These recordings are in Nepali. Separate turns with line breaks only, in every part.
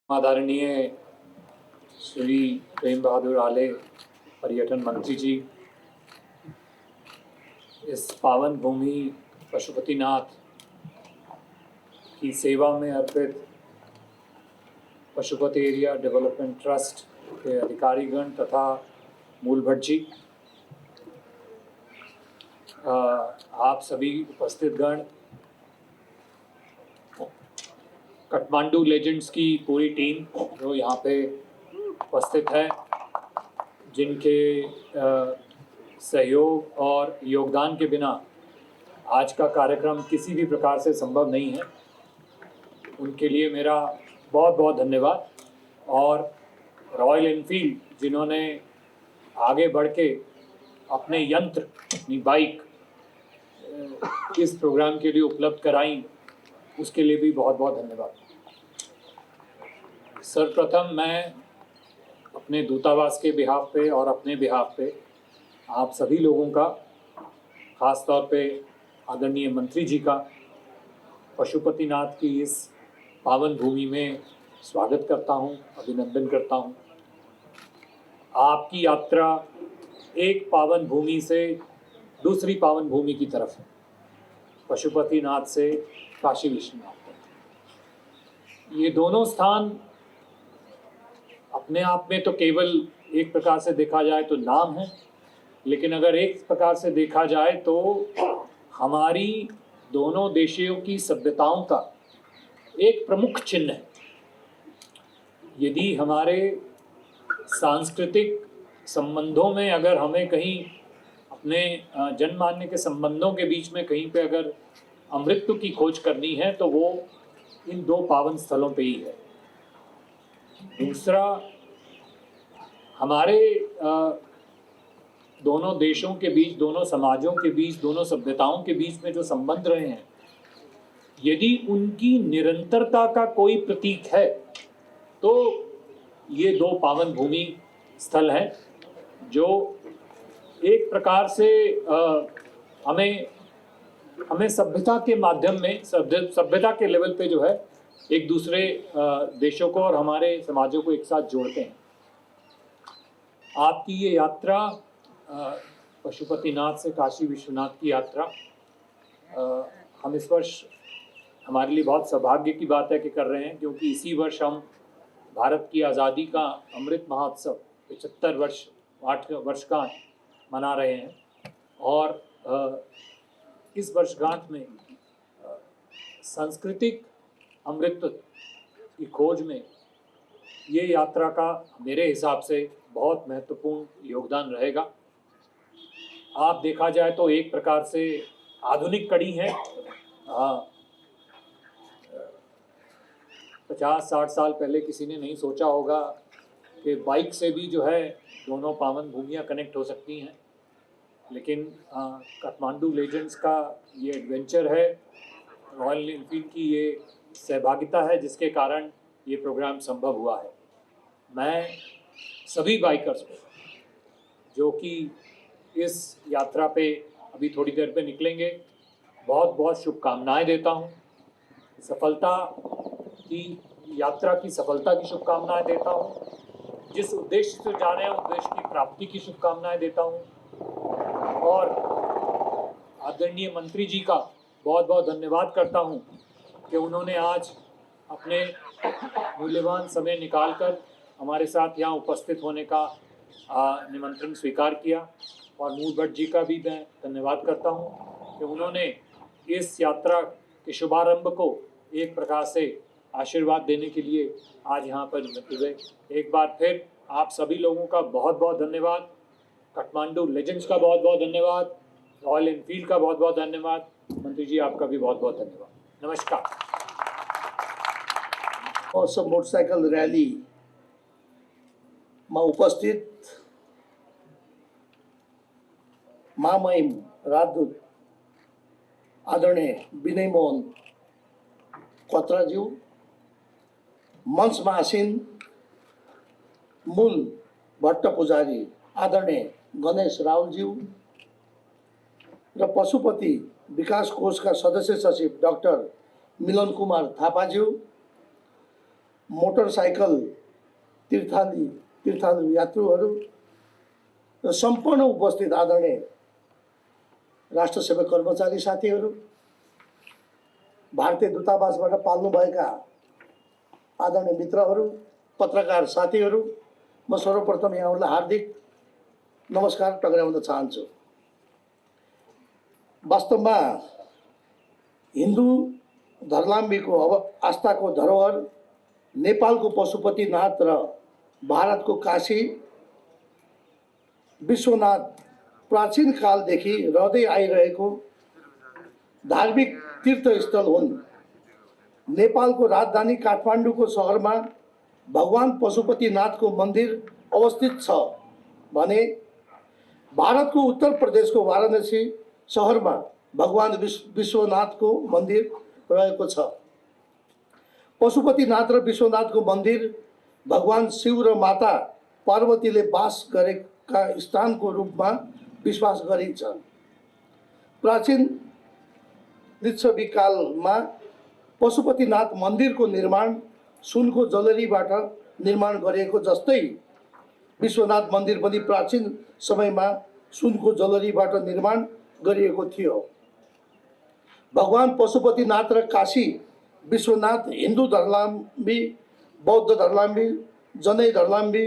आदरणीय श्री प्रेम बहादुर आले पर्यटन मंत्री जी, इस पावन भूमि पशुपतिनाथ की सेवा में अर्पित पशुपति एरिया डेवलपमेंट ट्रस्ट के अधिकारीगण तथा मूल भट्ट जी, आप सभी उपस्थित गण, काठमांडू लेजेंड्स की पूरी टीम जो यहाँ पे उपस्थित है, जिनके सहयोग और योगदान के बिना आज का कार्यक्रम किसी भी प्रकार से संभव नहीं है, उनके लिए मेरा बहुत बहुत धन्यवाद। और रॉयल एनफील्ड जिन्होंने आगे बढ़ के अपने यंत्र, अपनी बाइक इस प्रोग्राम के लिए उपलब्ध कराई, उसके लिए भी बहुत बहुत धन्यवाद। सर्वप्रथम मैं अपने दूतावास के बिहाफ पे और अपने बिहाफ पे आप सभी लोगों का, ख़ास तौर पे आदरणीय मंत्री जी का पशुपतिनाथ की इस पावन भूमि में स्वागत करता हूं, अभिनंदन करता हूं। आपकी यात्रा एक पावन भूमि से दूसरी पावन भूमि की तरफ है, पशुपतिनाथ से काशी विश्वनाथ तक। ये दोनों स्थान अपने आप में तो केवल एक प्रकार से देखा जाए तो नाम है, लेकिन अगर एक प्रकार से देखा जाए तो हमारी दोनों देशों की सभ्यताओं का एक प्रमुख चिन्ह है। यदि हमारे सांस्कृतिक संबंधों में अगर हमें कहीं अपने जनमान्य के संबंधों के बीच में कहीं पे अगर अमृत की खोज करनी है तो वो इन दो पावन स्थलों पे ही है। दूसरा, हमारे दोनों देशों के बीच, दोनों समाजों के बीच, दोनों सभ्यताओं के बीच में जो संबंध रहे हैं, यदि उनकी निरंतरता का कोई प्रतीक है तो ये दो पावन भूमि स्थल हैं, जो एक प्रकार से हमें सभ्यता के माध्यम में, सभ्यता के लेवल पे जो है एक दूसरे देशों को और हमारे समाजों को एक साथ जोड़ते हैं। आपकी ये यात्रा पशुपतिनाथ से काशी विश्वनाथ की यात्रा, हम इस वर्ष, हमारे लिए बहुत सौभाग्य की बात है कि कर रहे हैं, क्योंकि इसी वर्ष हम भारत की आज़ादी का अमृत महोत्सव 75 वर्षगांठ मना रहे हैं। और इस वर्षगांठ में सांस्कृतिक अमृत की खोज में ये यात्रा का मेरे हिसाब से बहुत महत्वपूर्ण योगदान रहेगा। आप देखा जाए तो एक प्रकार से आधुनिक कड़ी है। 50-60 साल पहले किसी ने नहीं सोचा होगा कि बाइक से भी जो है दोनों पावन भूमियाँ कनेक्ट हो सकती हैं, लेकिन काठमांडू लेजेंड्स का ये एडवेंचर है, रॉयल एनफील्ड की ये सहभागिता है, जिसके कारण ये प्रोग्राम संभव हुआ है। मैं सभी बाइकर्स को जो कि इस यात्रा पे अभी थोड़ी देर पे निकलेंगे, बहुत बहुत शुभकामनाएं देता हूँ। यात्रा की सफलता की शुभकामनाएं देता हूँ। जिस उद्देश्य से जा रहे हैं उद्देश्य की प्राप्ति की शुभकामनाएं देता हूँ। और आदरणीय मंत्री जी का बहुत बहुत धन्यवाद करता हूँ कि उन्होंने आज अपने मूल्यवान समय निकालकर हमारे साथ यहाँ उपस्थित होने का निमंत्रण स्वीकार किया। और मूल भट्ट जी का भी मैं धन्यवाद करता हूँ कि उन्होंने इस यात्रा के शुभारंभ को एक प्रकार से आशीर्वाद देने के लिए आज यहाँ पर उपस्थित हुए। एक बार फिर आप सभी लोगों का बहुत बहुत धन्यवाद, काठमांडू लेजेंड्स का बहुत बहुत धन्यवाद, रॉयल एनफील्ड का बहुत बहुत धन्यवाद, मंत्री जी आपका भी बहुत बहुत धन्यवाद। नमस्कार।
महोत्सव मोटरसाइकल रैली में उपस्थित महामहिम राजदूत आदरणीय विनय मोहन क्वात्राज्यू, मंच में आसीन मूल भट्ट पुजारी आदरणीय गणेश रावलज्यू र पशुपति विकास कोष का सदस्य सचिव डाक्टर मिलन कुमार थापाज्यू, मोटरसाइकल तीर्थालु यात्रुहरू र सम्पूर्ण उपस्थित आदरणीय राष्ट्र सेवा कर्मचारी साथीहरू, भारतीय दूतावासबाट पाल्नुभएका आदरणीय मित्रहरू, पत्रकार साथीहरू, म सर्वप्रथम यहाँहरूलाई हार्दिक नमस्कार टक्राउन चाहन्छु। वास्तवमा हिन्दू धर्मावलम्बीको आस्थाको धरोहर नेपालको पशुपतिनाथ र भारतको काशी विश्वनाथ प्राचीन कालदेखि रहँदै आइरहेको धार्मिक तीर्थस्थल हुन्। नेपालको राजधानी काठमाडौँको सहरमा भगवान पशुपतिनाथको मन्दिर अवस्थित छ भने भारतको उत्तर प्रदेशको वाराणसी सहरमा भगवान विश्वनाथको मन्दिर रहेको छ। पशुपतिनाथ र विश्वनाथको मन्दिर भगवान शिव र माता पार्वतीले वास गरेका स्थानको रूपमा विश्वास गरिन्छ। प्राचीन लिच्छवी कालमा पशुपतिनाथ मन्दिरको निर्माण सुनको जलरीबाट निर्माण गरिएको जस्तै विश्वनाथ मन्दिर पनि प्राचीन समयमा सुनको जलरीबाट निर्माण गरिएको थियो। भगवान पशुपतिनाथ र काशी विश्वनाथ हिन्दू धर्मावलम्बी, बौद्ध धर्मावलम्बी, जैन धर्मावलम्बी,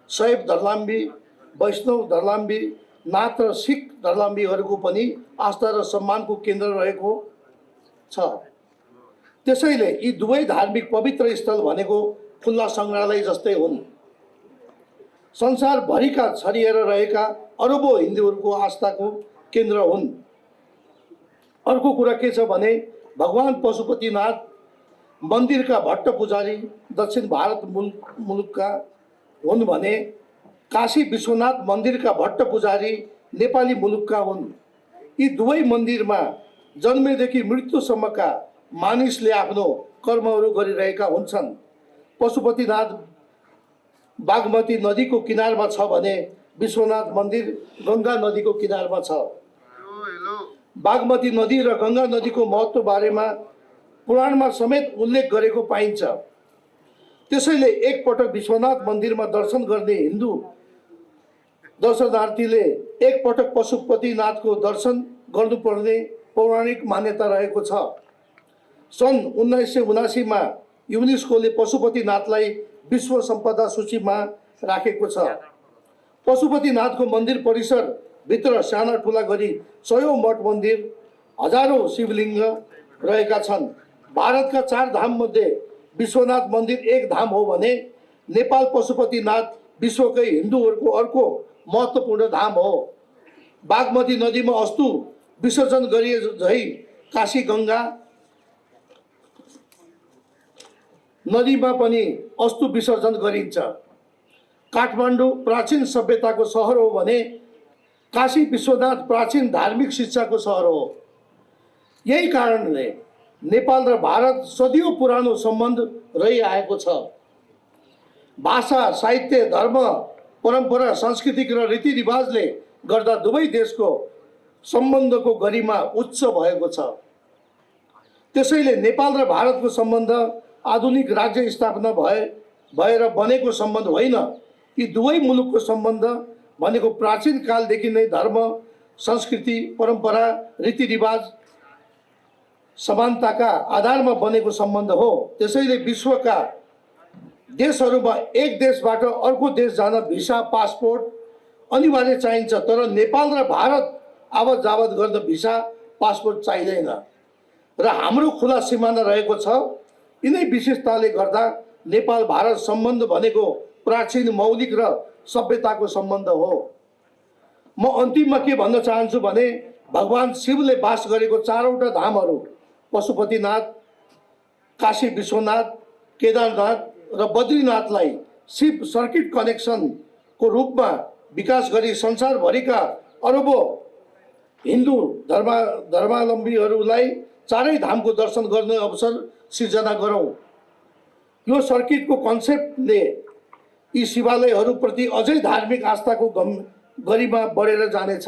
शैव धर्मावलम्बी, वैष्णव धर्मावलम्बी, नाथ र सिख धर्मावलम्बीहरूको पनि आस्था र सम्मानको केन्द्र रहेको छ। त्यसैले यी दुवै धार्मिक पवित्र स्थल भनेको खुल्ला सङ्ग्रहालय जस्तै हुन्। संसारभरिका छरिएर रहेका अरबौं हिन्दूहरूको आस्थाको केन्द्र हुन्। अर्को कुरा के छ भने भगवान पशुपतिनाथ मन्दिरका भट्ट पुजारी दक्षिण भारत मुलुकका हुन् भने काशी विश्वनाथ मन्दिरका भट्ट पुजारी नेपाली मुलुकका हुन्। यी दुवै मन्दिरमा जन्मेदेखि मृत्युसम्मका मानिसले आफ्नो कर्महरू गरिरहेका हुन्छन्। पशुपतिनाथ बागमती नदीको किनारमा छ भने विश्वनाथ मन्दिर गङ्गा नदीको किनारमा छ। बागमती नदी र गङ्गा नदीको महत्त्व बारेमा पुराणमा समेत उल्लेख गरेको पाइन्छ। त्यसैले एकपटक विश्वनाथ मन्दिरमा दर्शन गर्ने हिन्दू दर्शनार्थीले एकपटक पशुपतिनाथको दर्शन गर्नुपर्ने पौराणिक मान्यता रहेको छ। सन् 1979मा युनेस्कोले पशुपतिनाथलाई विश्व सम्पदा सूचीमा राखेको छ। पशुपतिनाथको मन्दिर परिसर भित्र साना ठुला गरी 100औं मठ मन्दिर, हजारौं शिवलिङ्ग रहेका छन्। भारतका 4 धाममध्ये विश्वनाथ मन्दिर एक धाम हो भने नेपाल पशुपतिनाथ विश्वकै हिन्दूहरूको अर्को महत्त्वपूर्ण धाम हो। बागमती नदीमा अस्तु विसर्जन गरिए झै काशी गङ्गा नदीमा पनि अस्तु विसर्जन गरिन्छ। काठमाडौँ प्राचीन सभ्यताको सहर हो भने काशी विश्वनाथ प्राचीन धार्मिक शिक्षाको सहर हो। यही कारणले नेपाल र भारत सदियों पुरानो सम्बन्ध रहिआएको छ। भाषा, साहित्य, धर्म, परम्परा, सांस्कृतिक र रीतिरिवाजले गर्दा दुवै देशको सम्बन्धको गरिमा उच्च भएको छ। त्यसैले नेपाल र भारतको सम्बन्ध आधुनिक राज्य स्थापना भएर बनेको सम्बन्ध होइन। यी दुवै मुलुकको सम्बन्ध भनेको प्राचीन कालदेखि नै धर्म, संस्कृति, परम्परा, रीतिरिवाज, समानताका आधारमा बनेको सम्बन्ध हो। त्यसैले विश्वका देशहरूमा एक देशबाट अर्को देश जान भिसा, पासपोर्ट अनिवार्य चाहिन्छ। तर नेपाल र भारत आवत जावत गर्न भिसा, पासपोर्ट चाहिँदैन र हाम्रो खुला सिमाना रहेको छ। यिनै विशेषताले गर्दा नेपाल भारत सम्बन्ध भनेको प्राचीन, मौलिक र सभ्यताको सम्बन्ध हो। म अन्तिममा के भन्न चाहन्छु भने भगवान शिवले वास गरेको 4वटा धामहरू पशुपतिनाथ, काशी विश्वनाथ, केदारनाथ र बद्रीनाथलाई शिव सर्किट कनेक्सनको रूपमा विकास गरी संसारभरिका अरबौं हिन्दू धर्मावलम्बीहरूलाई चारै धामको दर्शन गर्ने अवसर सिर्जना गरौँ। यो सर्किटको कन्सेप्टले यी शिवालयहरूप्रति अझै धार्मिक आस्थाको गरिमा बढेर जानेछ।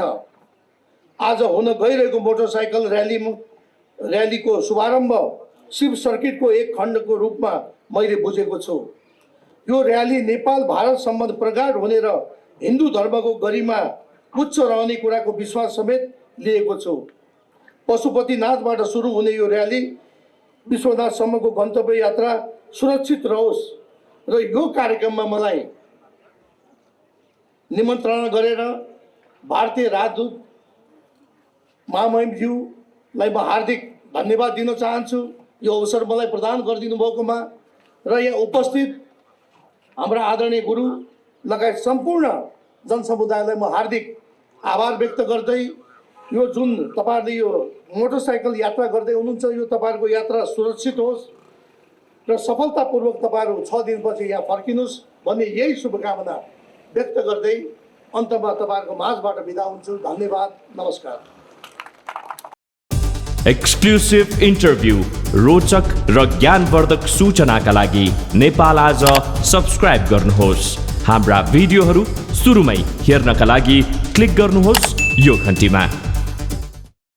आज हुन गइरहेको मोटरसाइकल र्यालीको शुभारम्भ शिव सर्किटको एक खण्डको रूपमा मैले बुझेको छु। यो र्याली नेपाल भारत सम्बन्ध प्रगाढ हुने र हिन्दू धर्मको गरिमा उच्च रहने कुराको विश्वास समेत लिएको छु। पशुपतिनाथबाट सुरु हुने यो र्याली विश्वनाथसम्मको गन्तव्य यात्रा सुरक्षित रहोस् र यो कार्यक्रममा मलाई निमन्त्रणा गरेर भारतीय राजदूत महामहिमज्यूलाई म हार्दिक धन्यवाद दिन चाहन्छु यो अवसर मलाई प्रदान गरिदिनु भएकोमा, र यहाँ उपस्थित हाम्रा आदरणीय गुरु लगायत सम्पूर्ण जनसमुदायलाई म हार्दिक आभार व्यक्त गर्दै यो जुन तपाईहरुले यो मोटरसाइकल यात्रा गर्दै हुनुहुन्छ यो तपाईहरुको यात्रा सुरक्षित होस् र सफलतापूर्वक तपाईहरु 6 दिनपछि यहाँ फर्किनुहोस् भन्ने यही शुभकामना व्यक्त गर्दै अन्तमा तपाईहरुको माझबाट बिदा हुन्छु। धन्यवाद, नमस्कार।
एक्सक्लुसिभ इन्टरभ्यू, रोचक र ज्ञानवर्धक सूचनाका लागि नेपाल आज सब्स्क्राइब गर्नुहोस्। हाम्रा भिडियोहरू सुरुमै हेर्नका लागि क्लिक गर्नुहोस् यो घण्टीमा।